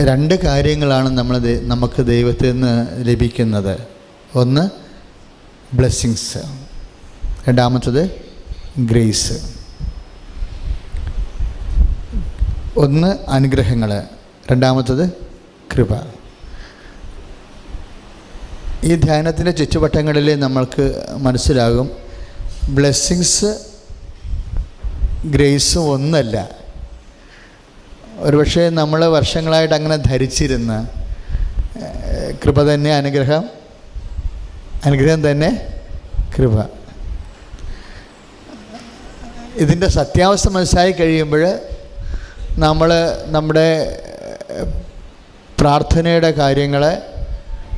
രണ്ട് കാര്യങ്ങളാണ് നമുക്ക് ദൈവത്തിൽ നിന്ന് ലഭിക്കുന്നത്. ഒന്ന് ബ്ലെസ്സിങ്സ്, രണ്ടാമത്തത് ഗ്രേസ്. ഒന്ന് അനുഗ്രഹങ്ങൾ, രണ്ടാമത്തത് കൃപ. ഈ ധ്യാനത്തിൻ്റെ ചുറ്റുവട്ടങ്ങളിൽ നമ്മൾക്ക് മനസ്സിലാകും ബ്ലെസ്സിങ്സ് ഗ്രേസും ഒന്നല്ല. ഒരുപക്ഷെ നമ്മൾ വർഷങ്ങളായിട്ട് അങ്ങനെ ധരിച്ചിരുന്ന കൃപ തന്നെ അനുഗ്രഹം, അനുഗ്രഹം തന്നെ കൃപ. ഇതിൻ്റെ സത്യാവസ്ഥ മനസ്സിലായി കഴിയുമ്പോൾ നമ്മൾ നമ്മുടെ പ്രാർത്ഥനയുടെ കാര്യങ്ങളെ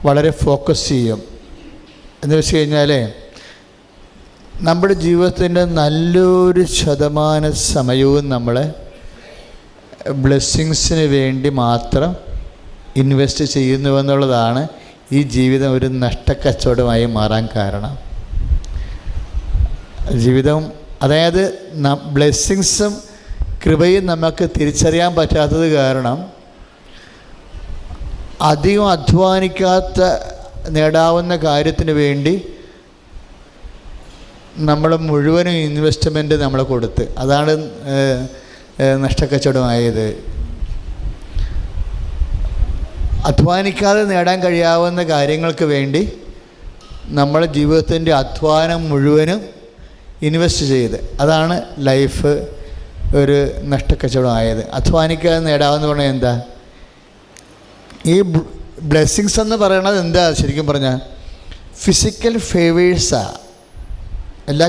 വളരെ ഫോക്കസ് ചെയ്യും. എന്ന് വെച്ച് കഴിഞ്ഞാൽ നമ്മുടെ ജീവിതത്തിൻ്റെ നല്ലൊരു ശതമാന സമയവും നമ്മൾ ബ്ലെസ്സിങ്സിന് വേണ്ടി മാത്രം ഇൻവെസ്റ്റ് ചെയ്യുന്നുവെന്നുള്ളതാണ് ഈ ജീവിതം ഒരു നഷ്ടക്കച്ചവടമായി മാറാൻ കാരണം. ജീവിതം, അതായത് ബ്ലെസ്സിങ്സും കൃപയും നമുക്ക് തിരിച്ചറിയാൻ പറ്റാത്തത് കാരണം അധികം അധ്വാനിക്കാത്ത നേടാവുന്ന കാര്യത്തിന് വേണ്ടി നമ്മൾ മുഴുവനും ഇൻവെസ്റ്റ്മെൻറ്റ് നമ്മൾ കൊടുത്ത്, അതാണ് നഷ്ടക്കച്ചവടമായത്. അധ്വാനിക്കാതെ നേടാൻ കഴിയാവുന്ന കാര്യങ്ങൾക്ക് വേണ്ടി നമ്മൾ ജീവിതത്തിൻ്റെ അധ്വാനം മുഴുവനും ഇൻവെസ്റ്റ് ചെയ്ത്, അതാണ് ലൈഫ് ഒരു നഷ്ടക്കച്ചവടമായത്. അധ്വാനിക്കാതെ നേടാമെന്ന് പറഞ്ഞാൽ എന്താ? ഈ ബ്ലെസ്സിങ്സ് എന്ന് പറയണത് എന്താ? ശരിക്കും പറഞ്ഞാൽ ഫിസിക്കൽ ഫേവേഴ്സാണ്. എല്ലാ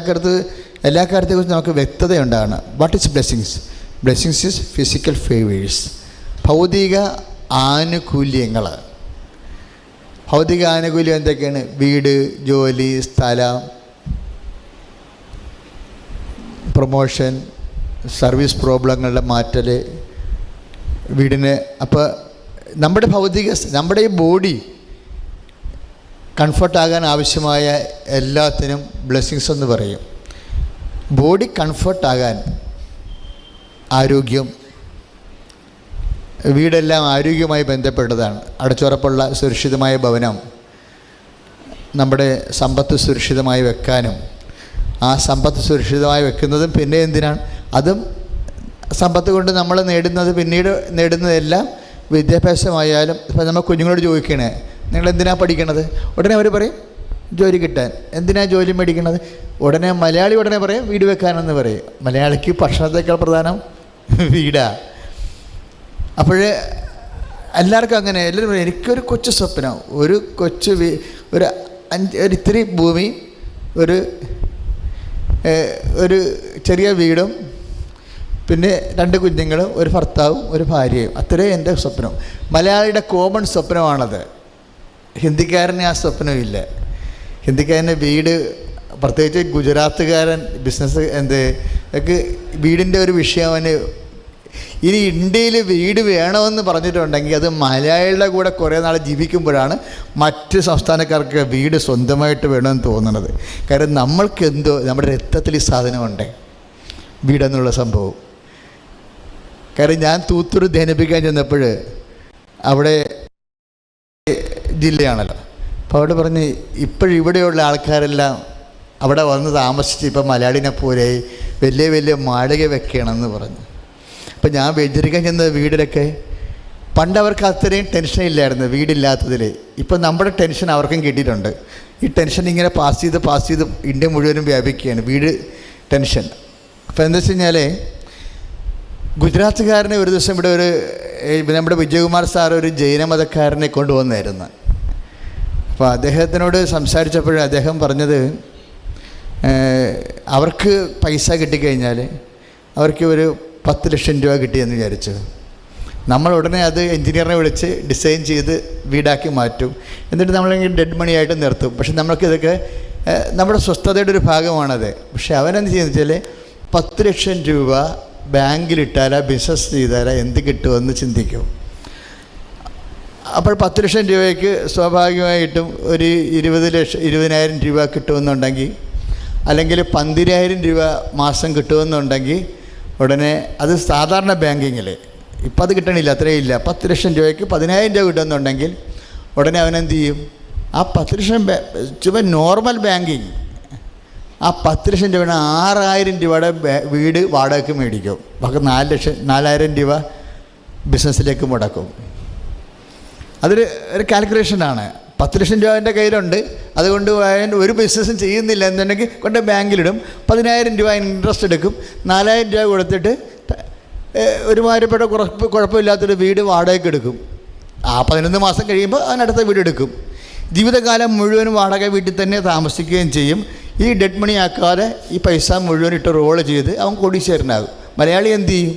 കാര്യത്തെക്കുറിച്ച് നമുക്ക് വ്യക്തതയുണ്ടാകണം. What is blessings? Blessings is physical favours, ഭൗതിക ആനുകൂല്യങ്ങൾ. ഭൗതിക ആനുകൂല്യം എന്തൊക്കെയാണ്? വീട്, ജോലി, സ്ഥലം, പ്രൊമോഷൻ, സർവീസ് പ്രോബ്ലങ്ങളുടെ മാറ്റൽ, വീടിന്. അപ്പോൾ നമ്മുടെ ഈ ബോഡി കംഫർട്ടാകാൻ ആവശ്യമായ എല്ലാത്തിനും ബ്ലെസ്സിങ്സ് എന്ന് പറയും. ബോഡി കംഫർട്ടാകാൻ, ആരോഗ്യം, വീടെല്ലാം ആരോഗ്യവുമായി ബന്ധപ്പെട്ടതാണ്. അടച്ചുറപ്പുള്ള സുരക്ഷിതമായ ഭവനം, നമ്മുടെ സമ്പത്ത് സുരക്ഷിതമായി വെക്കാനും, ആ സമ്പത്ത് സുരക്ഷിതമായി വെക്കുന്നതും പിന്നെ എന്തിനാണ്? അതും സമ്പത്ത് കൊണ്ട് നമ്മൾ നേടുന്നത്, പിന്നീട് നേടുന്നതെല്ലാം വിദ്യാഭ്യാസമായാലും. ഇപ്പോൾ നമ്മൾ കുഞ്ഞുങ്ങളോട് ചോദിക്കണേ, നിങ്ങൾ എന്തിനാണ് പഠിക്കണത്? ഉടനെ അവർ പറയും ജോലി കിട്ടാൻ. എന്തിനാണ് ജോലി മേടിക്കണത്? ഉടനെ മലയാളി ഉടനെ പറയും വീട് വെക്കാനെന്ന് പറയും. മലയാളിക്ക് ഭക്ഷണത്തേക്കാൾ പ്രധാനം വീടാണ്. അപ്പോൾ എല്ലാവർക്കും അങ്ങനെ, എല്ലാവരും പറയും എനിക്കൊരു കൊച്ചു സ്വപ്നം, ഒരു കൊച്ചു ഒരു ഇത്തിരി ഭൂമി, ഒരു ചെറിയ വീടും, പിന്നെ 2 കുഞ്ഞുങ്ങളും, ഒരു ഭർത്താവും, ഒരു ഭാര്യയും. അത്രയും എൻ്റെ സ്വപ്നം. മലയാളിയുടെ കോമൺ സ്വപ്നമാണത്. ഹിന്ദിക്കാരന് ആ സ്വപ്നമില്ല. ഹിന്ദിക്കാരന് വീട്, പ്രത്യേകിച്ച് ഗുജറാത്തുകാരൻ ബിസിനസ് ഒക്കെ വീടിൻ്റെ ഒരു വിഷയം അവന്. ഇനി ഇന്ത്യയിൽ വീട് വേണമെന്ന് പറഞ്ഞിട്ടുണ്ടെങ്കിൽ അത് മലയാളിയുടെ കൂടെ കുറേ നാൾ ജീവിക്കുമ്പോഴാണ് മറ്റ് സംസ്ഥാനക്കാർക്ക് വീട് സ്വന്തമായിട്ട് വേണമെന്ന് തോന്നുന്നത്. കാരണം നമ്മൾക്കെന്തോ നമ്മുടെ രക്തത്തിൽ ഈ സാധനമുണ്ട്, വീടെന്നുള്ള സംഭവം. കാരണം ഞാൻ തൂത്തൂർ ധ്യാനിപ്പിക്കാൻ ചെന്നപ്പോൾ അവിടെ ജില്ലയാണല്ലോ, അപ്പോൾ അവിടെ പറഞ്ഞ് ഇപ്പോഴിവിടെയുള്ള ആൾക്കാരെല്ലാം അവിടെ വന്ന് താമസിച്ച് ഇപ്പം മലയാളിനെ പോലെ വലിയ വലിയ മാളിക വെക്കണമെന്ന് പറഞ്ഞു. അപ്പം ഞാൻ വെഞ്ചരിക്കാൻ ചെന്ന വീടിലൊക്കെ പണ്ട് അവർക്ക് അത്രയും ടെൻഷൻ ഇല്ലായിരുന്നു വീടില്ലാത്തതിൽ. ഇപ്പം നമ്മുടെ ടെൻഷൻ അവർക്കും കിട്ടിയിട്ടുണ്ട്. ഈ ടെൻഷൻ ഇങ്ങനെ പാസ് ചെയ്ത് ഇന്ത്യ മുഴുവനും വ്യാപിക്കുകയാണ് വീട് ടെൻഷൻ. അപ്പോൾ എന്താ വെച്ച് കഴിഞ്ഞാൽ ഗുജറാത്തുകാരനെ ഒരു ദിവസം ഇവിടെ നമ്മുടെ വിജയകുമാർ സാർ ഒരു ജൈനമതക്കാരനെ കൊണ്ടുവന്നായിരുന്നു. അപ്പോൾ അദ്ദേഹത്തിനോട് സംസാരിച്ചപ്പോൾ അദ്ദേഹം പറഞ്ഞത് അവർക്ക് പൈസ കിട്ടിക്കഴിഞ്ഞാൽ അവർക്ക് ഒരു 10 ലക്ഷം രൂപ കിട്ടിയെന്ന് വിചാരിച്ചു. നമ്മൾ ഉടനെ അത് എൻജിനീയറിനെ വിളിച്ച് ഡിസൈൻ ചെയ്ത് വീടാക്കി മാറ്റും. എന്നിട്ട് നമ്മളിങ്ങനെ ഡെഡ് മണിയായിട്ട് നിർത്തും. പക്ഷെ നമ്മൾക്കിതൊക്കെ നമ്മുടെ സ്വസ്ഥതയുടെ ഒരു ഭാഗമാണത്. പക്ഷെ അവനെന്ത് ചെയ്യുന്നത് വെച്ചാൽ 10 ലക്ഷം രൂപ ബാങ്കിലിട്ടാലാ ബിസിനസ് ചെയ്താലാ എന്ത് കിട്ടുമെന്ന് ചിന്തിക്കും. അപ്പോൾ 10 ലക്ഷം രൂപയ്ക്ക് സ്വാഭാവികമായിട്ടും ഒരു 20,000 രൂപ കിട്ടുമെന്നുണ്ടെങ്കിൽ, അല്ലെങ്കിൽ 12,000 രൂപ മാസം കിട്ടുമെന്നുണ്ടെങ്കിൽ ഉടനെ അത് സാധാരണ ബാങ്കിങ്ങിൽ ഇപ്പം അത് കിട്ടണില്ല, അത്രയും ഇല്ല. 10 ലക്ഷം രൂപയ്ക്ക് 10,000 രൂപ കിട്ടുന്നുണ്ടെങ്കിൽ ഉടനെ അവനെന്ത് ചെയ്യും? ആ 10 ലക്ഷം രൂപ നോർമൽ ബാങ്കിങ്, ആ 10 ലക്ഷം രൂപ 6,000 രൂപയുടെ വീട് വാടകയ്ക്ക് മേടിക്കും. ബാക്കി 4,000 രൂപ ബിസിനസ്സിലേക്ക് മുടക്കും. ഒരു കാൽക്കുലേഷനാണ്. 10 ലക്ഷം രൂപ എൻ്റെ കയ്യിലുണ്ട്, അതുകൊണ്ട് ഒരു ബിസിനസ്സും ചെയ്യുന്നില്ല എന്നുണ്ടെങ്കിൽ കൊണ്ട് ബാങ്കിലിടും. 10,000 രൂപ ഇൻട്രസ്റ്റ് എടുക്കും. 4,000 രൂപ കൊടുത്തിട്ട് ഒരുമാതിരിപ്പെട്ട കുഴപ്പമില്ലാത്തൊരു വീട് വാടകയ്ക്ക് എടുക്കും. ആ 11 മാസം കഴിയുമ്പോൾ അതിനടുത്ത വീട് എടുക്കും. ജീവിതകാലം മുഴുവനും വാടക വീട്ടിൽ തന്നെ താമസിക്കുകയും ചെയ്യും. ഈ ഡെഡ് മണി ആക്കാതെ ഈ പൈസ മുഴുവൻ ഇട്ട് റോൾ ചെയ്ത് അവൻ കോടീശ്വരനാകും. മലയാളി എന്ത് ചെയ്യും?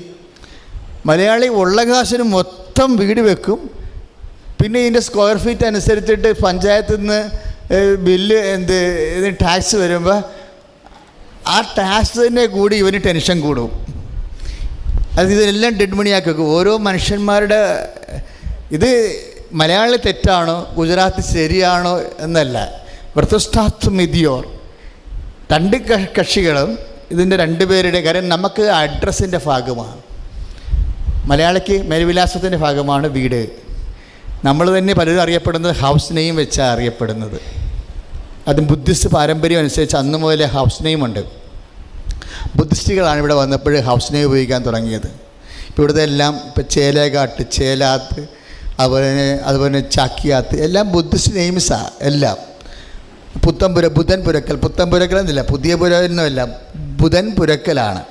മലയാളി ഉള്ള കാശിന് മൊത്തം വീട് വെക്കും. പിന്നെ ഇതിൻ്റെ സ്ക്വയർ ഫീറ്റ് അനുസരിച്ചിട്ട് പഞ്ചായത്തിൽ നിന്ന് ബില്ല് ടാക്സ് വരുമ്പോൾ ആ ടാക്സിനെ കൂടി ഇവന് ടെൻഷൻ കൂടും. അത് ഇതെല്ലാം ഡെഡ് മണിയാക്കി വെക്കും. ഓരോ മനുഷ്യന്മാരുടെ ഇത് മലയാളി തെറ്റാണോ ഗുജറാത്തി ശരിയാണോ എന്നല്ല, വൃത്തസ്ഥാത്വ മിതിയോർ. 2 കക്ഷികളും ഇതിൻ്റെ 2 പേരുടെ കാര്യം നമുക്ക് അഡ്രസ്സിൻ്റെ ഭാഗമാണ്. മലയാളിക്ക് മേൽവിലാസത്തിൻ്റെ ഭാഗമാണ് വീട്. നമ്മൾ തന്നെ പലരും അറിയപ്പെടുന്നത് ഹൗസ് നെയിം വെച്ചാണ് അറിയപ്പെടുന്നത്. അത് ബുദ്ധിസ്റ്റ് പാരമ്പര്യം അനുസരിച്ച് അന്ന് മുതലേ ഹൗസ് നെയിം ഉണ്ട്. ബുദ്ധിസ്റ്റുകളാണ് ഇവിടെ വന്നപ്പോൾ ഹൗസ് നെയിം ഉപയോഗിക്കാൻ തുടങ്ങിയത്. ഇപ്പോൾ ഇവിടുത്തെ എല്ലാം ഇപ്പോൾ ചേലേഘാട്ട്, ചേലാത്ത്, അതുപോലെ ചാക്കിയാത്ത് എല്ലാം ബുദ്ധിസ്റ്റ് നെയിംസാണ്. എല്ലാം പുത്തൻപുരക്കൽ എന്നില്ല, പുതിയ പുരയൊന്നുമല്ല, ബുധൻ പുരക്കലാണ്,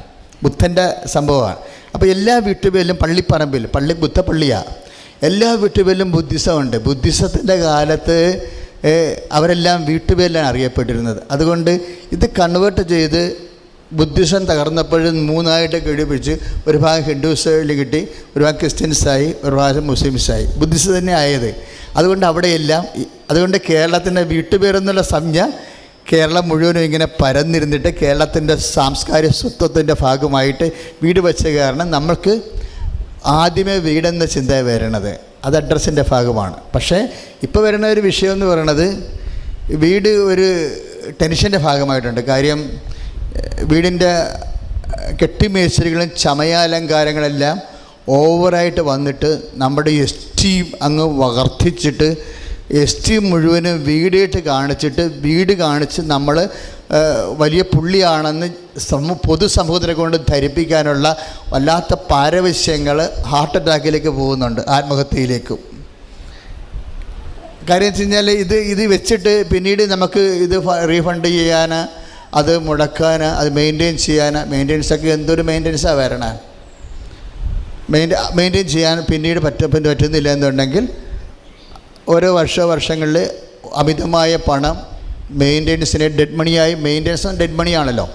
ബുദ്ധൻ്റെ സംഭവമാണ്. അപ്പോൾ എല്ലാ വീട്ടുപേരിലും പള്ളിപ്പറമ്പിൽ ബുദ്ധപ്പള്ളിയാണ്. എല്ലാ വീട്ടുപേരിലും ബുദ്ധിസമുണ്ട്. ബുദ്ധിസത്തിൻ്റെ കാലത്ത് അവരെല്ലാം വീട്ടുപേരിലാണ് അറിയപ്പെട്ടിരുന്നത്. അതുകൊണ്ട് ഇത് കൺവേർട്ട് ചെയ്ത് ബുദ്ധിസം തകർന്നപ്പോഴും 3ആയിട്ട് കിഴിപ്പിച്ച് ഒരു ഭാഗം ഹിന്ദുസിൽ കിട്ടി, ഒരു ഭാഗം ക്രിസ്ത്യൻസായി, ഒരു ഭാഗം മുസ്ലിംസായി. ബുദ്ധിസം തന്നെ ആയത്. അതുകൊണ്ട് അവിടെയെല്ലാം അതുകൊണ്ട് കേരളത്തിൻ്റെ വീട്ടുപേരെന്നുള്ള സംജ്ഞ കേരളം മുഴുവനും ഇങ്ങനെ പരന്നിരുന്നിട്ട് കേരളത്തിൻ്റെ സാംസ്കാരിക സ്വത്വത്തിൻ്റെ ഭാഗമായിട്ട് വീട് വെച്ച കാരണം നമ്മൾക്ക് ആദ്യമേ വീടെന്ന ചിന്ത വരണത് അത് അഡ്രസ്സിൻ്റെ ഭാഗമാണ്. പക്ഷേ ഇപ്പോൾ വരുന്ന ഒരു വിഷയം എന്ന് പറയുന്നത് വീട് ഒരു ടെൻഷൻ്റെ ഭാഗമായിട്ടുണ്ട്. കാര്യം വീടിൻ്റെ കെട്ടിമേശ്ശരികളും ചമയാലങ്കാരങ്ങളെല്ലാം ഓവറായിട്ട് വന്നിട്ട് നമ്മുടെ എസ്റ്റീം അങ്ങ് വർദ്ധിച്ചിട്ട് എസ്റ്റീം മുഴുവനും വീടായിട്ട് കാണിച്ചിട്ട് വീട് കാണിച്ച് നമ്മൾ വലിയ പുള്ളിയാണെന്ന് പൊതുസമൂഹത്തിനെ കൊണ്ട് ധരിപ്പിക്കാനുള്ള വല്ലാത്ത പാരവശ്യങ്ങൾ ഹാർട്ട് അറ്റാക്കിലേക്ക് പോകുന്നുണ്ട്, ആത്മഹത്യയിലേക്കും. കാര്യം വെച്ച് കഴിഞ്ഞാൽ ഇത് വെച്ചിട്ട് പിന്നീട് നമുക്ക് ഇത് റീഫണ്ട് ചെയ്യാൻ, അത് മുടക്കാൻ, അത് മെയിൻറ്റെയിൻ ചെയ്യാൻ, മെയിൻ്റെനൻസൊക്കെ എന്തൊരു മെയിൻ്റെനൻസാണ് വരണേ. മെയിൻറ്റെയിൻ ചെയ്യാൻ പിന്നീട് പറ്റുന്നില്ല എന്നുണ്ടെങ്കിൽ ഓരോ വർഷങ്ങളിൽ അമിതമായ പണം മെയിൻ്റെനൻസിന് ഡെഡ് മണിയായി. മെയിൻ്റെനൻസ് ഡെഡ് മണിയാണല്ലോ,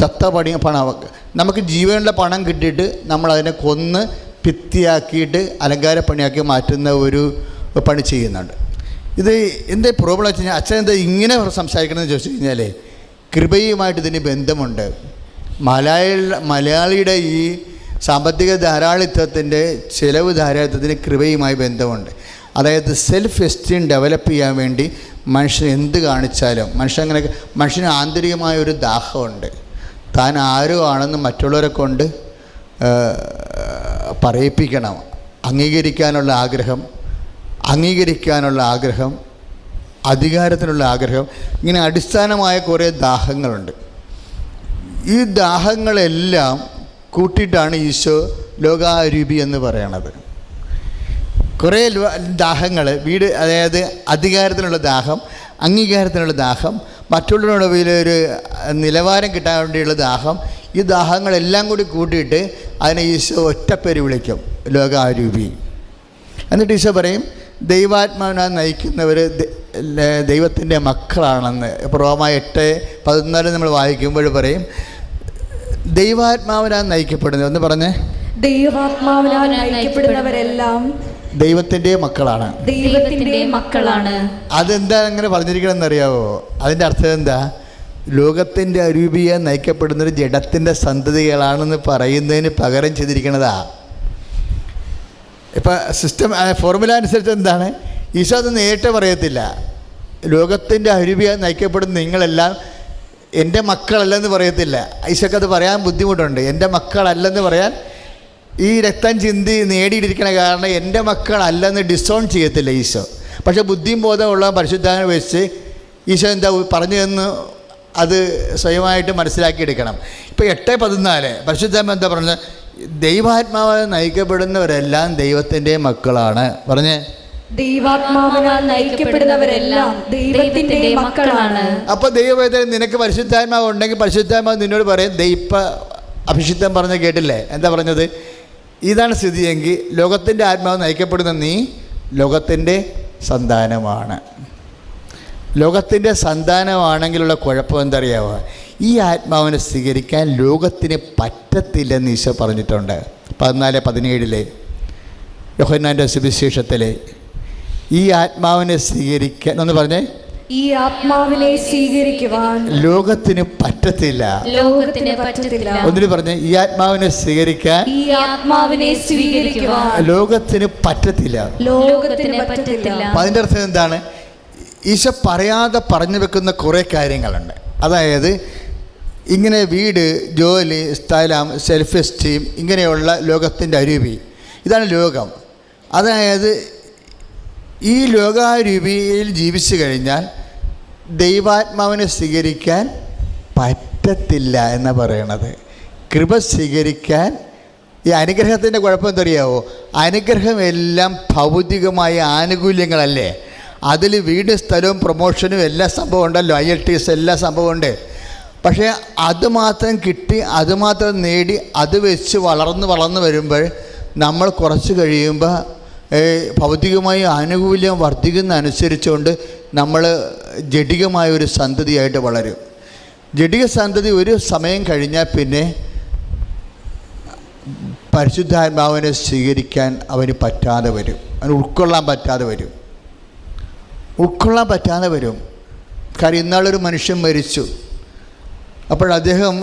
ചത്ത പണം. നമുക്ക് ജീവനുള്ള പണം കിട്ടിയിട്ട് നമ്മളതിനെ കൊന്ന് ഭിത്തിയാക്കിയിട്ട് അലങ്കാരപ്പണിയാക്കി മാറ്റുന്ന ഒരു പണി ചെയ്യുന്നുണ്ട്. ഇത് എന്താ പ്രോബ്ലം വെച്ച് കഴിഞ്ഞാൽ അച്ഛൻ എന്താ ഇങ്ങനെ സംസാരിക്കണമെന്ന് ചോദിച്ചു കഴിഞ്ഞാൽ കൃപയുമായിട്ട് ഇതിന് ബന്ധമുണ്ട്. മലയാളിയുടെ ഈ സാമ്പത്തിക ധാരാളിത്വത്തിൻ്റെ ചിലവ് ധാരാളിത്വത്തിന് കൃപയുമായി ബന്ധമുണ്ട്. അതായത് സെൽഫ് എസ്റ്റീം ഡെവലപ്പ് ചെയ്യാൻ വേണ്ടി മനുഷ്യൻ എന്ത് കാണിച്ചാലും മനുഷ്യന് ആന്തരികമായ ഒരു ദാഹമുണ്ട്. താൻ ആരോ ആണെന്ന് മറ്റുള്ളവരെ കൊണ്ട് പറയിപ്പിക്കണം. അംഗീകരിക്കാനുള്ള ആഗ്രഹം, അധികാരത്തിനുള്ള ആഗ്രഹം, ഇങ്ങനെ അടിസ്ഥാനമായ കുറേ ദാഹങ്ങളുണ്ട്. ഈ ദാഹങ്ങളെല്ലാം കൂട്ടിയിട്ടാണ് ഈശോ ലോകാരൂപി എന്ന് പറയണത്. കുറേ ദാഹങ്ങൾ വീട്, അതായത് അധികാരത്തിനുള്ള ദാഹം, അംഗീകാരത്തിനുള്ള ദാഹം, മറ്റുള്ളവരുടെ ഒരു നിലവാരം കിട്ടാൻ വേണ്ടിയുള്ള ദാഹം, ഈ ദാഹങ്ങളെല്ലാം കൂടി കൂട്ടിയിട്ട് അതിനെ ഈശോ ഒറ്റപ്പേര് വിളിക്കും, ലോകാരൂപി. എന്നിട്ട് ഈശോ പറയും ദൈവാത്മാവിനാൽ നയിക്കുന്നവർ ദൈവത്തിൻ്റെ മക്കളാണെന്ന്. റോമ 8:14 നമ്മൾ വായിക്കുമ്പോൾ പറയും ദൈവാത്മാവിനാൽ നയിക്കപ്പെടുന്നത്. ഒന്ന് പറഞ്ഞേ, ദൈവാത്മാവിനാൽ നയിക്കപ്പെടുന്നവരെല്ലാം ദൈവത്തിൻ്റെ മക്കളാണ്. അതെന്താ അങ്ങനെ പറഞ്ഞിരിക്കണമെന്ന് അറിയാവോ? അതിൻ്റെ അർത്ഥം എന്താ? ലോകത്തിൻ്റെ അരൂപിയെ നയിക്കപ്പെടുന്നത് ജഡത്തിൻ്റെ സന്തതികളാണെന്ന് പറയുന്നതിന് പകരം ചെയ്തിരിക്കണതാ. ഇപ്പം ഫോർമുല അനുസരിച്ച് എന്താണ്? ഈശോ അത് നേരിട്ട് പറയത്തില്ല. ലോകത്തിൻ്റെ അരൂപിയെ നയിക്കപ്പെടുന്ന നിങ്ങളെല്ലാം എൻ്റെ മക്കളല്ലെന്ന് പറയത്തില്ല. ഈശോക്ക് അത് പറയാൻ ബുദ്ധിമുട്ടുണ്ട്. എൻ്റെ മക്കളല്ലെന്ന് പറയാൻ ഈ രക്തം ചിന്തി നേടിയിരിക്കണ കാരണം എൻ്റെ മക്കളല്ലെന്ന് ഡിസോൺ ചെയ്യത്തില്ല ഈശോ. പക്ഷേ ബുദ്ധിയും ബോധമുള്ള പരിശുദ്ധാത്മാവിനെ വെച്ച് ഈശോ എന്താ പറഞ്ഞു എന്ന് അത് സ്വയമായിട്ട് മനസ്സിലാക്കിയെടുക്കണം. ഇപ്പോൾ 8:14 പരിശുദ്ധാത്മാവ് എന്താ പറഞ്ഞത്? ദൈവാത്മാവ് നയിക്കപ്പെടുന്നവരെല്ലാം ദൈവത്തിൻ്റെ മക്കളാണ്. പറഞ്ഞേ, ദൈവാത്മാവിനാൽ നയിക്കപ്പെടുന്നവരെല്ലാം ദൈവത്തിന്റെ മക്കളാണ്. അപ്പോൾ ദൈവവേദന നിനക്ക് പരിശുദ്ധാത്മാവ് ഉണ്ടെങ്കിൽ പരിശുദ്ധാത്മാവ് നിന്നോട് പറയും. അഭിഷിക്തം പറഞ്ഞ് കേട്ടില്ലേ? എന്താ പറഞ്ഞത്? ഇതാണ് സ്ഥിതിയെങ്കിൽ ലോകത്തിൻ്റെ ആത്മാവ് നയിക്കപ്പെടുന്ന നീ ലോകത്തിൻ്റെ സന്താനമാണ്. ലോകത്തിൻ്റെ സന്താനമാണെങ്കിലുള്ള കുഴപ്പം എന്തറിയാമോ? ഈ ആത്മാവിനെ സ്വീകരിക്കാൻ ലോകത്തിന് പറ്റത്തില്ലെന്ന് ഈശോ പറഞ്ഞിട്ടുണ്ട്. 14:17 യോഹന്നാൻ്റെ സുവിശേഷത്തിൽ ഈ ആത്മാവിനെ സ്വീകരിക്കാൻ ഒന്ന് പറഞ്ഞേ, ഈ ആത്മാവിനെ സ്വീകരിക്കുവാൻ ലോകത്തിന് പറ്റത്തില്ല. ലോകത്തിന് പറ്റത്തില്ല. ഒന്നിന് പറഞ്ഞേ, ഈ ആത്മാവിനെ സ്വീകരിക്കാൻ ഈ ആത്മാവിനെ സ്വീകരിക്കുവാൻ ലോകത്തിന് പറ്റത്തില്ല. ലോകത്തിന് പറ്റത്തില്ല. അപ്പം അതിൻ്റെ അർത്ഥം എന്താണ്? ഈശോ പറയാതെ പറഞ്ഞു വെക്കുന്ന കുറേ കാര്യങ്ങളുണ്ട്. അതായത് ഇങ്ങനെ വീട്, ജോലി, സ്ഥലം, സെൽഫ് എസ്റ്റീം, ഇങ്ങനെയുള്ള ലോകത്തിൻ്റെ അരൂപി, ഇതാണ് ലോകം. അതായത് ഈ ലോകാരൂപിയിൽ ജീവിച്ചു കഴിഞ്ഞാൽ ദൈവാത്മാവിനെ സ്വീകരിക്കാൻ പറ്റത്തില്ല എന്ന് പറയണത്. കൃപ സ്വീകരിക്കാൻ ഈ അനുഗ്രഹത്തിൻ്റെ കുഴപ്പം എന്തറിയാവോ? അനുഗ്രഹം എല്ലാം ഭൗതികമായ ആനുകൂല്യങ്ങളല്ലേ. അതിൽ വീട്, സ്ഥലവും, പ്രൊമോഷനും എല്ലാ സംഭവം ഉണ്ടല്ലോ, IELTS എല്ലാ സംഭവമുണ്ട്. പക്ഷേ അതുമാത്രം കിട്ടി, അതുമാത്രം നേടി, അത് വെച്ച് വളർന്ന് വരുമ്പോൾ നമ്മൾ കുറച്ച് കഴിയുമ്പോൾ ഭൗതികമായ ആനുകൂല്യം വർദ്ധിക്കുന്ന അനുസരിച്ചുകൊണ്ട് നമ്മൾ ജഡികമായൊരു സന്തതിയായിട്ട് വളരും. ജഡിക സന്തതി ഒരു സമയം കഴിഞ്ഞാൽ പിന്നെ പരിശുദ്ധാത്മാവിനെ സ്വീകരിക്കാൻ അവന് പറ്റാതെ വരും. അവന് ഉൾക്കൊള്ളാൻ പറ്റാതെ വരും. കാര്യം ഇന്നാളൊരു മനുഷ്യൻ മരിച്ചു. അപ്പോൾ അദ്ദേഹം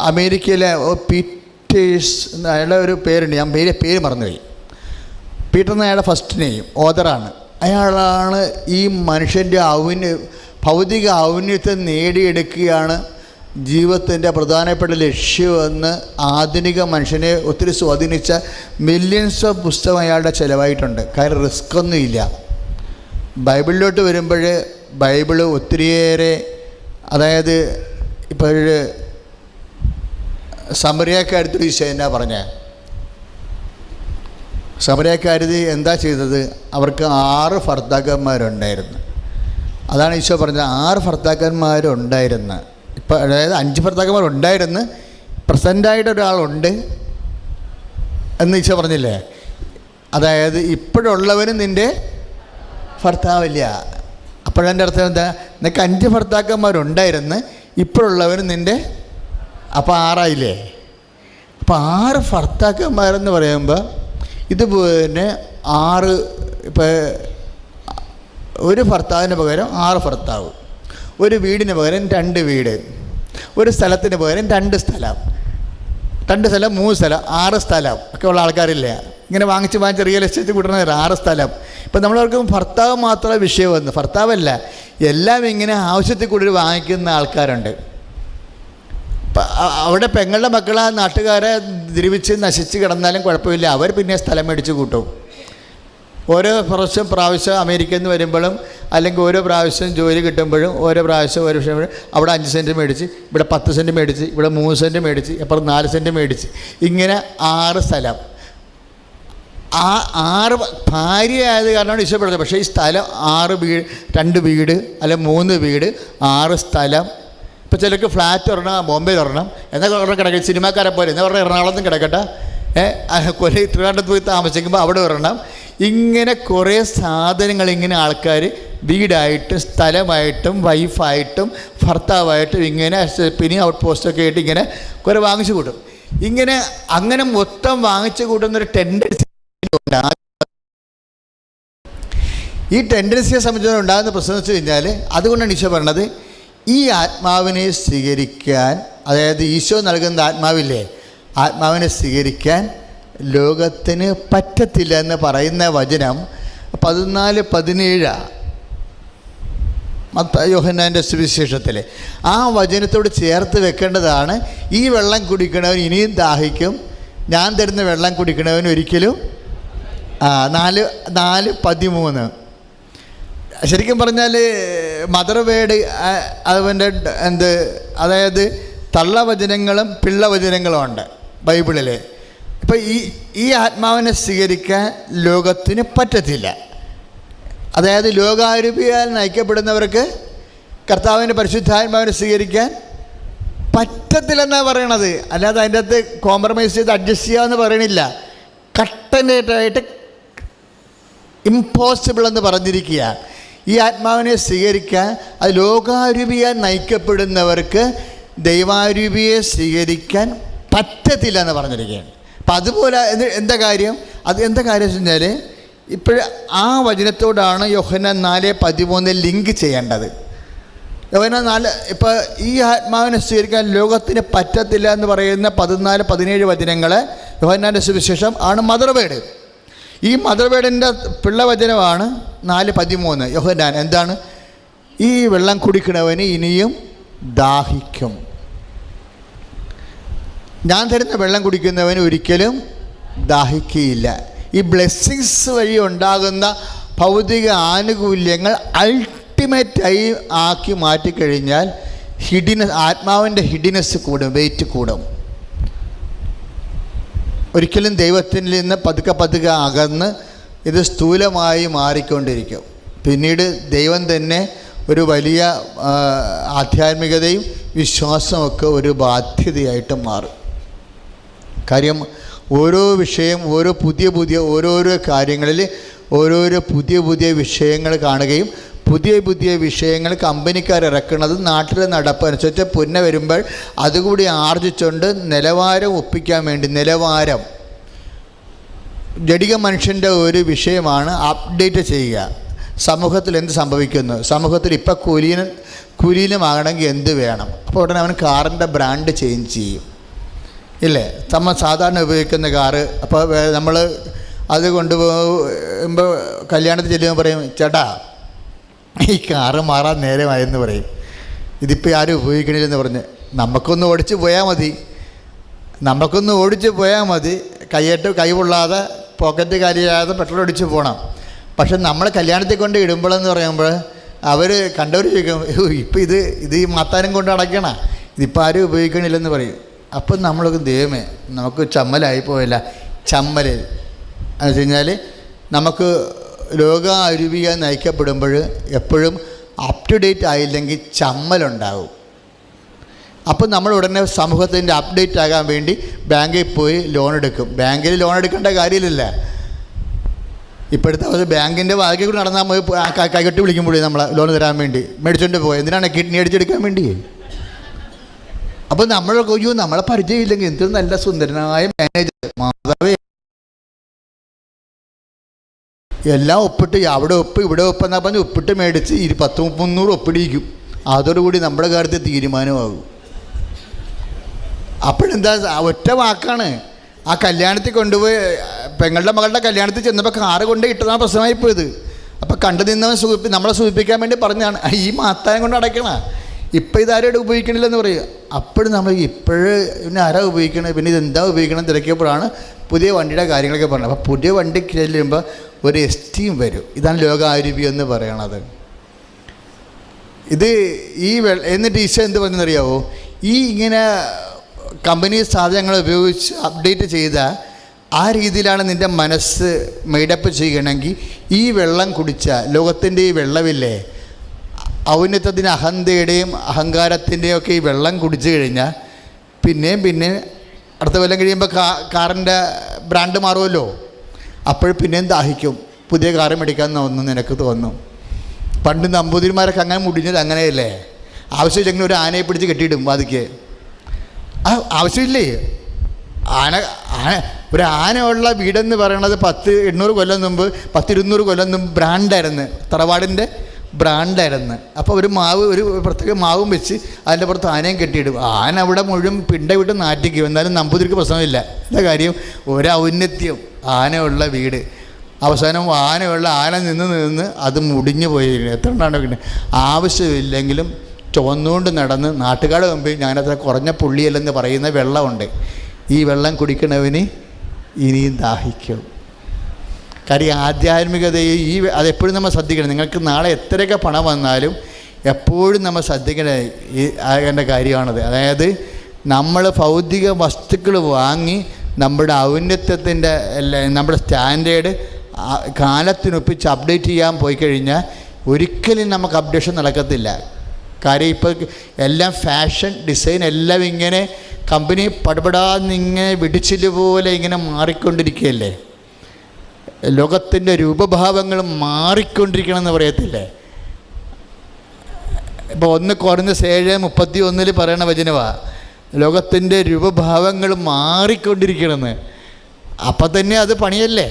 അമേരിക്കയിലെ പീറ്റേഴ്സ് എന്ന അയാളുടെ ഒരു പേരുണ്ട്, ഞാൻ പേര് മറന്നുപോയി. പീറ്റർ എന്ന അയാളുടെ ഫസ്റ്റ് നെയിം ഓതറാണ്. അയാളാണ് ഈ മനുഷ്യൻ്റെ ഭൗതിക ഔന്നത്യത്തെ നേടിയെടുക്കുകയാണ് ജീവിതത്തിൻ്റെ പ്രധാനപ്പെട്ട ലക്ഷ്യമെന്ന് ആധുനിക മനുഷ്യനെ ഒത്തിരി സ്വാധീനിച്ച മില്യൺസ് ഓഫ് പുസ്തകം അയാളുടെ ചിലവായിട്ടുണ്ട്. കാര്യം റിസ്ക് ഒന്നുമില്ല. ബൈബിളിലോട്ട് വരുമ്പോൾ ബൈബിള് ഒത്തിരിയേറെ, അതായത് ഇപ്പോൾ സമറിയക്കാരത്തിൽ ഈശോ എന്നാ പറഞ്ഞേ? സമറിയക്കാരത്തി എന്താ ചെയ്തത്? അവർക്ക് 6 ഭർത്താക്കന്മാരുണ്ടായിരുന്നു. അതാണ് ഈശോ പറഞ്ഞത്, 6 ഭർത്താക്കന്മാരുണ്ടായിരുന്നു. ഇപ്പം അതായത് 5 ഭർത്താക്കന്മാരുണ്ടായിരുന്നു, പ്രസൻ്റായിട്ട് ഒരാളുണ്ട് എന്ന് ഈശോ പറഞ്ഞില്ലേ? അതായത് ഇപ്പോഴുള്ളവനും നിൻ്റെ ഭർത്താവില്ല. അപ്പോഴതിൻ്റെ അർത്ഥം എന്താ? നിനക്ക് 5 ഭർത്താക്കന്മാരുണ്ടായിരുന്നു, ഇപ്പോഴുള്ളവനും നിൻ്റെ, അപ്പോൾ 6 ആയില്ലേ? അപ്പോൾ 6 ഭർത്താക്കന്മാരെന്ന് പറയുമ്പോൾ ഇതുപോലെ 6, ഇപ്പോൾ ഒരു ഭർത്താവിന് പകരം 6 ഭർത്താവ്, ഒരു വീടിന് പകരം 2 വീട്, ഒരു സ്ഥലത്തിന് പകരം 2 സ്ഥലം, 2 സ്ഥലം 3 സ്ഥലം, 6 സ്ഥലം ഒക്കെ ഉള്ള ആൾക്കാരില്ല. ഇങ്ങനെ വാങ്ങിച്ച് റിയൽ എസ്റ്റേറ്റ് കൂട്ടുന്ന 6 സ്ഥലം. ഇപ്പം നമ്മളവർക്കും ഭർത്താവ് മാത്രമേ വിഷയം വന്നു, ഭർത്താവല്ല, എല്ലാം ഇങ്ങനെ ആവശ്യത്തിൽ കൂടുതൽ വാങ്ങിക്കുന്ന ആൾക്കാരുണ്ട്. അവിടെ പെങ്ങളുടെ മക്കളെ നാട്ടുകാരെ ദ്രവിച്ച് നശിച്ച് കിടന്നാലും കുഴപ്പമില്ല, അവർ പിന്നെ സ്ഥലം മേടിച്ച് കൂട്ടും. ഓരോ പ്രാവശ്യം അമേരിക്കയിൽ നിന്ന് വരുമ്പോഴും അല്ലെങ്കിൽ ഓരോ പ്രാവശ്യം ജോലി കിട്ടുമ്പോഴും ഓരോ പ്രാവശ്യം അവിടെ 5 സെൻറ്റ് മേടിച്ച്, ഇവിടെ 10 സെൻറ്റ് മേടിച്ച്, ഇവിടെ 3 സെൻറ്റ് മേടിച്ച്, അപ്പുറം 4 സെൻറ്റ് മേടിച്ച്, ഇങ്ങനെ 6 സ്ഥലം. ആ 6 ഭാര്യയായത് കാരണമാണ് ഇഷ്ടപ്പെടുന്നത്. പക്ഷേ ഈ സ്ഥലം 6 വീട്, 2 വീട് അല്ലെ 3 വീട്, 6 സ്ഥലം. ഇപ്പോൾ ചിലർക്ക് ഫ്ലാറ്റ് ഒരെണ്ണം ബോംബെയിൽ ഒരെണ്ണം, എന്നാൽ ഒരെണ്ണം കിടക്കട്ടെ, സിനിമാക്കാരെ പോലെ എന്നാൽ ഒരെണ്ണം എറണാകുളത്തും കിടക്കട്ടെ, ട്രിവാൻഡ്രത്ത് പോയി താമസിക്കുമ്പോൾ അവിടെ ഒരെണ്ണം. ഇങ്ങനെ കുറേ സാധനങ്ങൾ ഇങ്ങനെ ആൾക്കാർ വീടായിട്ടും സ്ഥലമായിട്ടും വൈഫായിട്ടും ഭർത്താവായിട്ടും ഇങ്ങനെ പിന്നെ ഔട്ട് പോസ്റ്റൊക്കെ ആയിട്ട് ഇങ്ങനെ കുറേ വാങ്ങിച്ചു കൂട്ടും. അങ്ങനെ മൊത്തം വാങ്ങിച്ചു കൂട്ടുന്നൊരു ടെൻഡൻസി ഉണ്ട്. ഈ ടെൻഡൻസിയെ സംബന്ധിച്ച് ഉണ്ടാകുന്ന പ്രശ്നം വെച്ച് കഴിഞ്ഞാൽ, അതുകൊണ്ടാണ് ഈശോ പറഞ്ഞത് ഈ ആത്മാവിനെ സ്വീകരിക്കാൻ, അതായത് ഈശോ നൽകുന്ന ആത്മാവില്ലേ, ആത്മാവിനെ സ്വീകരിക്കാൻ ലോകത്തിന് പറ്റത്തില്ല എന്ന് പറയുന്ന വചനം 14:17 യോഹന്നാൻ്റെ സുവിശേഷത്തിൽ. ആ വചനത്തോട് ചേർത്ത് വെക്കേണ്ടതാണ്. ഈ വെള്ളം കുടിക്കണവൻ ഇനിയും ദാഹിക്കും, ഞാൻ തരുന്ന വെള്ളം കുടിക്കണവന് ഒരിക്കലും 4:13. ശരിക്കും പറഞ്ഞാൽ മദർ വേഡ് അതിൻ്റെ അതായത് തള്ളവചനങ്ങളും പിള്ളവചനങ്ങളും ഉണ്ട് ബൈബിളിൽ. ഇപ്പം ഈ ആത്മാവിനെ സ്വീകരിക്കാൻ ലോകത്തിന് പറ്റത്തില്ല. അതായത് ലോകാരൂപിയാൽ നയിക്കപ്പെടുന്നവർക്ക് കർത്താവിൻ്റെ പരിശുദ്ധാത്മാവിനെ സ്വീകരിക്കാൻ പറ്റത്തില്ലെന്നാണ് പറയണത്. അല്ലാതെ അതിൻ്റെ അകത്ത് കോംപ്രമൈസ് ചെയ്ത് അഡ്ജസ്റ്റ് ചെയ്യാമെന്ന് പറയണില്ല. കട്ടനായിട്ട് ഇമ്പോസിബിൾ എന്ന് പറഞ്ഞിരിക്കുക. ഈ ആത്മാവിനെ സ്വീകരിക്കാൻ അത് ലോകാരൂപിയാൽ നയിക്കപ്പെടുന്നവർക്ക് ദൈവാരൂപിയെ സ്വീകരിക്കാൻ പറ്റത്തില്ല എന്ന് പറഞ്ഞിരിക്കുകയാണ്. അപ്പം അതുപോലെ എന്താ കാര്യം വെച്ച് കഴിഞ്ഞാൽ ഇപ്പോൾ ആ വചനത്തോടാണ് യോഹന്നാൻ 4:13 ലിങ്ക് ചെയ്യേണ്ടത്. യോഹന്നാൻ 4 ഇപ്പോൾ ഈ ആത്മാവിനെ സ്വീകരിക്കാൻ ലോകത്തിന് പറ്റത്തില്ല എന്ന് പറയുന്ന 14-17 വചനങ്ങൾ യോഹന്നാൻ്റെ സുവിശേഷം ആണ് മദർ വേഡ്. ഈ മദർ വേഡിൻ്റെ പിള്ളവചനമാണ് 4:13 യോഹന്നാൻ. എന്താണ്? ഈ വെള്ളം കുടിക്കണവന് ഇനിയും ദാഹിക്കും. ഞാൻ തരുന്ന വെള്ളം കുടിക്കുന്നവന് ഒരിക്കലും ദാഹിക്കുകയില്ല. ഈ ബ്ലെസ്സിങ്സ് വഴി ഉണ്ടാകുന്ന ഭൗതിക ആനുകൂല്യങ്ങൾ അൾട്ടിമേറ്റായി ആക്കി മാറ്റിക്കഴിഞ്ഞാൽ ആത്മാവിൻ്റെ ഹിഡിനെസ് കൂടും, വെയിറ്റ് കൂടും. ഒരിക്കലും ദൈവത്തിൽ നിന്ന് പതുക്കെ അകന്ന് ഇത് സ്ഥൂലമായി മാറിക്കൊണ്ടിരിക്കും. പിന്നീട് ദൈവം തന്നെ ഒരു വലിയ ആധ്യാത്മികതയും വിശ്വാസമൊക്കെ ഒരു ബാധ്യതയായിട്ട് മാറും. കാര്യം ഓരോ വിഷയം, ഓരോരോ കാര്യങ്ങളിൽ ഓരോരോ പുതിയ വിഷയങ്ങൾ കാണുകയും പുതിയ വിഷയങ്ങൾ കമ്പനിക്കാർ ഇറക്കുന്നത് നാട്ടിലെ നടപ്പനുസരിച്ച് പുന്ന വരുമ്പോൾ അതുകൂടി ആർജിച്ചുകൊണ്ട് നിലവാരം ഒപ്പിക്കാൻ വേണ്ടി ജഡിക മനുഷ്യൻ്റെ ഒരു വിഷയമാണ് അപ്ഡേറ്റ് ചെയ്യുക. സമൂഹത്തിൽ എന്ത് സംഭവിക്കുന്നു, സമൂഹത്തിൽ ഇപ്പോൾ കുലീനമാകണമെങ്കിൽ എന്ത് വേണം. അപ്പോൾ ഉടനെ അവൻ കാറിൻ്റെ ബ്രാൻഡ് ചേഞ്ച് ചെയ്യും, ഇല്ലേ? നമ്മൾ സാധാരണ ഉപയോഗിക്കുന്ന കാറ് അപ്പോൾ നമ്മൾ അത് കൊണ്ടുപോകുമ്പോൾ കല്യാണത്തിൽ ചെല്ലുമ്പോൾ പറയും, ചേട്ടാ ഈ കാറ് മാറാൻ നേരമായെന്ന് പറയും. ഇതിപ്പോൾ ആരും ഉപയോഗിക്കണില്ലെന്ന് പറഞ്ഞ് നമുക്കൊന്ന് ഓടിച്ച് പോയാൽ മതി, കൈ പൊള്ളാതെ പോക്കറ്റ് കാര്യാതെ പെട്രോൾ അടിച്ച് പോകണം. പക്ഷെ നമ്മൾ കല്യാണത്തിൽ കൊണ്ട് ഇടുമ്പോഴെന്ന് പറയുമ്പോൾ അവർ കണ്ടവർ ചോദിക്കും, ഇപ്പം ഇത് ഈ മാത്താനം കൊണ്ട് അടയ്ക്കണ, ഇതിപ്പോൾ ആരും ഉപയോഗിക്കണില്ലെന്ന് പറയും. അപ്പം നമ്മളൊക്കെ ദൈവമേ നമുക്ക് ചമ്മലായി പോയില്ല. ചമ്മൽ എന്ന് വെച്ച് കഴിഞ്ഞാൽ നമുക്ക് ലോകാരൂപിയായി നയിക്കപ്പെടുമ്പോൾ എപ്പോഴും അപ് ടു ഡേറ്റ് ആയില്ലെങ്കിൽ ചമ്മലുണ്ടാവും. അപ്പം നമ്മൾ ഉടനെ സമൂഹത്തിൻ്റെ അപ്ഡേറ്റ് ആകാൻ വേണ്ടി ബാങ്കിൽ പോയി ലോൺ എടുക്കും. ബാങ്കിൽ ലോൺ എടുക്കേണ്ട കാര്യമില്ല. ഇപ്പോഴത്തെ അവസ്ഥ ബാങ്കിൻ്റെ വാതിൽ കൂടി നടന്നാൽ പോയി കൈകെട്ടി വിളിക്കുമ്പോഴേ നമ്മളെ ലോൺ തരാൻ വേണ്ടി മേടിച്ചുകൊണ്ട് പോയി. എന്തിനാണ് കിഡ്നി അടിച്ചെടുക്കാൻ വേണ്ടി? അപ്പോൾ നമ്മളൊക്കെ നമ്മളെ പരിചയമില്ലെങ്കിൽ എന്തൊരു നല്ല സുന്ദരനായ മാനേജർ മാതാവേ എല്ലാം ഒപ്പിട്ട് അവിടെ ഒപ്പ് ഇവിടെ ഒപ്പെന്നാ പറഞ്ഞ് ഒപ്പിട്ട് മേടിച്ച് 10-300 ഒപ്പിടിക്കും. അതോടുകൂടി നമ്മുടെ കാര്യത്തിൽ തീരുമാനമാകും. അപ്പോഴെന്താ ഒറ്റ വാക്കാണ്. ആ കല്യാണത്തിൽ കൊണ്ടുപോയി പെങ്ങളുടെ മകളുടെ കല്യാണത്തിൽ ചെന്നപ്പോൾ കാറ് കൊണ്ട് ഇട്ടതാണ് പ്രശ്നമായി പോയത്. അപ്പോൾ കണ്ടു നിന്നവൻ നമ്മളെ സൂചിപ്പിക്കാൻ വേണ്ടി പറഞ്ഞാണ് ഈ മാത്തായം കൊണ്ട് അടയ്ക്കണ, ഇപ്പം ഇതാരും ഉപയോഗിക്കണില്ലെന്ന് പറയുക. അപ്പോഴും നമ്മൾ പിന്നെ ആരാ ഉപയോഗിക്കണത്, പിന്നെ ഇതെന്താ ഉപയോഗിക്കണം തിരക്കിയപ്പോഴാണ് പുതിയ വണ്ടിയുടെ കാര്യങ്ങളൊക്കെ പറഞ്ഞത്. അപ്പോൾ പുതിയ വണ്ടി ചെല്ലുമ്പോൾ ഒരു എസ്റ്റീം വരും. ഇതാണ് ലോകാരൂപി എന്ന് പറയണത്. എന്നിട്ട് ഈശോ എന്ത് പറഞ്ഞെന്നറിയാവോ? ഇങ്ങനെ കമ്പനി സാധനങ്ങൾ ഉപയോഗിച്ച് അപ്ഡേറ്റ് ചെയ്ത ആ രീതിയിലാണ് നിൻ്റെ മനസ്സ് മെയ്ഡപ്പ് ചെയ്യണമെങ്കിൽ ഈ വെള്ളം കുടിച്ചാൽ, ലോകത്തിൻ്റെ ഈ വെള്ളമില്ലേ, ഔന്നത്യത്തിൻ്റെ അഹന്തയുടെയും അഹങ്കാരത്തിൻ്റെയും ഒക്കെ ഈ വെള്ളം കുടിച്ചു കഴിഞ്ഞാൽ പിന്നെ അടുത്ത കൊല്ലം കഴിയുമ്പോൾ കാറിൻ്റെ ബ്രാൻഡ് മാറുമല്ലോ. പിന്നെയും ദാഹിക്കും, പുതിയ കാറ് മേടിക്കാൻ നിനക്ക് തോന്നും. പണ്ട് നമ്പൂതിരിമാരൊക്കെ അങ്ങനെ മുടിഞ്ഞത് അങ്ങനെയല്ലേ? ആവശ്യമില്ലെങ്കിൽ ഒരു ആനയെ പിടിച്ച് കെട്ടിയിടും വാതിക്ക്. ആവശ്യമില്ലേ? ഒരു ആന ഉള്ള വീടെന്ന് പറയണത് 800 കൊല്ലം മുമ്പ് 200 കൊല്ലം മുമ്പ് ബ്രാൻഡായിരുന്നു, തറവാടിൻ്റെ ബ്രാൻഡായിരുന്നു. അപ്പോൾ ഒരു പ്രത്യേക മാവും വെച്ച് അതിൻ്റെ പുറത്ത് ആനയും കെട്ടിയിടും. ആന അവിടെ മുഴുവൻ വിട്ട് നാറ്റിക്കും. എന്നാലും നമ്പൂതിരിക്ക് പ്രശ്നമില്ല. എന്താ കാര്യം? ഒരൗന്നത്യം, ആനയുള്ള വീട്. അവസാനം ആന നിന്ന് അത് മുടിഞ്ഞു പോയിരിക്കുന്നു. എത്ര ഉണ്ടാണ് ആവശ്യമില്ലെങ്കിലും ചുവന്നുകൊണ്ട് നടന്ന് നാട്ടുകാരുടെ മുമ്പിൽ ഞാനത്ര കുറഞ്ഞ പുള്ളിയല്ലെന്ന് പറയുന്ന വെള്ളമുണ്ട്. ഈ വെള്ളം കുടിക്കണവന് ഇനിയും ദാഹിക്കും. കാര്യം ആധ്യാത്മികതയെ അതെപ്പോഴും നമ്മൾ ശ്രദ്ധിക്കണം. നിങ്ങൾക്ക് നാളെ എത്രയൊക്കെ പണം വന്നാലും എപ്പോഴും നമ്മൾ ശ്രദ്ധിക്കേണ്ട ഈ ആകേണ്ട കാര്യമാണത്. അതായത് നമ്മൾ ഭൗതിക വസ്തുക്കൾ വാങ്ങി നമ്മുടെ ഔന്നത്യത്തിൻ്റെ നമ്മുടെ സ്റ്റാൻഡേർഡ് കാലത്തിനൊപ്പിച്ച് അപ്ഡേറ്റ് ചെയ്യാൻ പോയി കഴിഞ്ഞാൽ ഒരിക്കലും നമുക്ക് അപ്ഡേഷൻ നടക്കത്തില്ല. കാര്യം ഇപ്പോൾ എല്ലാം ഫാഷൻ ഡിസൈൻ എല്ലാം ഇങ്ങനെ കമ്പനി പടപടാന്നിങ്ങനെ വിടിച്ചില് പോലെ ഇങ്ങനെ മാറിക്കൊണ്ടിരിക്കുകയല്ലേ. ലോകത്തിൻ്റെ രൂപഭാവങ്ങൾ മാറിക്കൊണ്ടിരിക്കണമെന്ന് പറയത്തില്ലേ. ഇപ്പോൾ 1 Corinthians 7:31 പറയണ വചനമാണ്, ലോകത്തിൻ്റെ രൂപഭാവങ്ങൾ മാറിക്കൊണ്ടിരിക്കണമെന്ന്. അപ്പം തന്നെ അത് പണിയല്ലേ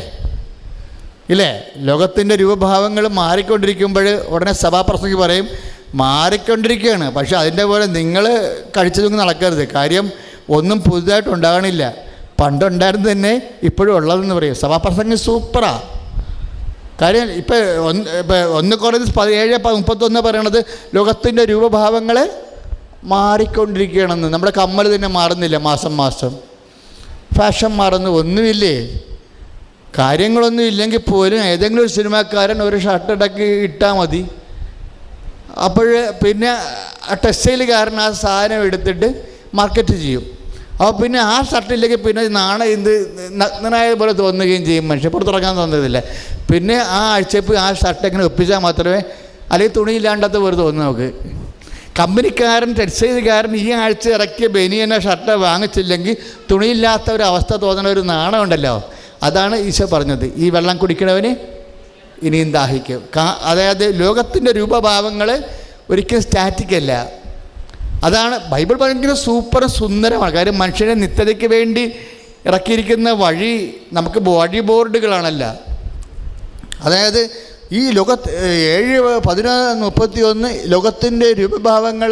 ഇല്ലേ? ലോകത്തിൻ്റെ രൂപഭാവങ്ങൾ മാറിക്കൊണ്ടിരിക്കുമ്പോൾ ഉടനെ സഭാപ്രസംഗി പറയും മാറിക്കൊണ്ടിരിക്കുകയാണ്, പക്ഷെ അതിൻ്റെ പോലെ നിങ്ങൾ കഴിച്ചതൊന്നും നടക്കരുത്. കാര്യം ഒന്നും പുതുതായിട്ട് ഉണ്ടാകണില്ല, പണ്ടുണ്ടായിരുന്നു തന്നെ ഇപ്പോഴും ഉള്ളതെന്ന് പറയും. സഭാപ്രസംഗം സൂപ്പറാണ്. കാര്യം ഇപ്പോൾ 1 Corinthians 7:31 പറയണത് ലോകത്തിൻ്റെ രൂപഭാവങ്ങൾ മാറിക്കൊണ്ടിരിക്കുകയാണെന്ന്. നമ്മുടെ കമ്മൽ തന്നെ മാറുന്നില്ല, മാസം ഫാഷൻ മാറുന്നു, ഒന്നുമില്ലേ. കാര്യങ്ങളൊന്നും ഇല്ലെങ്കിൽ പോലും ഏതെങ്കിലും ഒരു സിനിമാക്കാരൻ ഒരു ഷർട്ട് ഇട്ടാൽ മതി, അപ്പോൾ പിന്നെ ടെക്സ്റ്റൈലുകാരൻ ആ സാധനം എടുത്തിട്ട് മാർക്കറ്റ് ചെയ്യും. അപ്പോൾ പിന്നെ ആ ഷർട്ടില്ലെങ്കിൽ പിന്നെ നഗ്നനായ പോലെ തോന്നുകയും ചെയ്യും. മനുഷ്യൻ പുറത്തിറങ്ങാൻ തോന്നുന്നില്ല. പിന്നെ ആ ആഴ്ചപ്പ് ആ ഷർട്ട് എങ്ങനെ ഒപ്പിച്ചാൽ മാത്രമേ, അല്ലെങ്കിൽ തുണിയില്ലാണ്ടത് പോലെ തോന്നുന്നു നമുക്ക്. കമ്പനിക്കാരൻ ടെക്സ്റ്റൈലുകാരൻ ഈ ആഴ്ച ഇറക്കിയ ബനിയനോ ഷർട്ട് വാങ്ങിച്ചില്ലെങ്കിൽ തുണിയില്ലാത്ത ഒരു അവസ്ഥ തോന്നുന്ന ഒരു നാണമുണ്ടല്ലോ, അതാണ് ഈശോ പറഞ്ഞത്, ഈ വെള്ളം കുടിക്കണവന് ഇനിയും ദാഹിക്കും. അതായത് ലോകത്തിൻ്റെ രൂപഭാവങ്ങൾ ഒരിക്കലും സ്റ്റാറ്റിക് അല്ല. അതാണ് ബൈബിൾ ഭയങ്കര സൂപ്പർ സുന്ദരമാണ്. കാര്യം മനുഷ്യനെ നിത്യതയ്ക്ക് വേണ്ടി ഇറക്കിയിരിക്കുന്ന വഴി നമുക്ക് വഴി ബോർഡുകളാണല്ല. അതായത് ഈ 7:11 ലോകത്തിൻ്റെ രൂപഭാവങ്ങൾ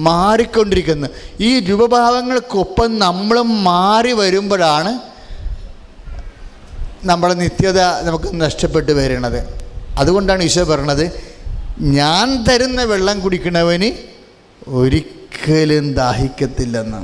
മാറിക്കൊണ്ടിരിക്കുന്നു. ഈ രൂപഭാവങ്ങൾക്കൊപ്പം നമ്മളും മാറി വരുമ്പോഴാണ് നമ്മുടെ നിത്യത നമുക്ക് നഷ്ടപ്പെട്ടു വരുന്നത്. അതുകൊണ്ടാണ് ഈശോ പറയണത്, ഞാൻ തരുന്ന വെള്ളം കുടിക്കണവന് ഒരിക്കലും ദാഹിക്കത്തില്ലെന്ന്.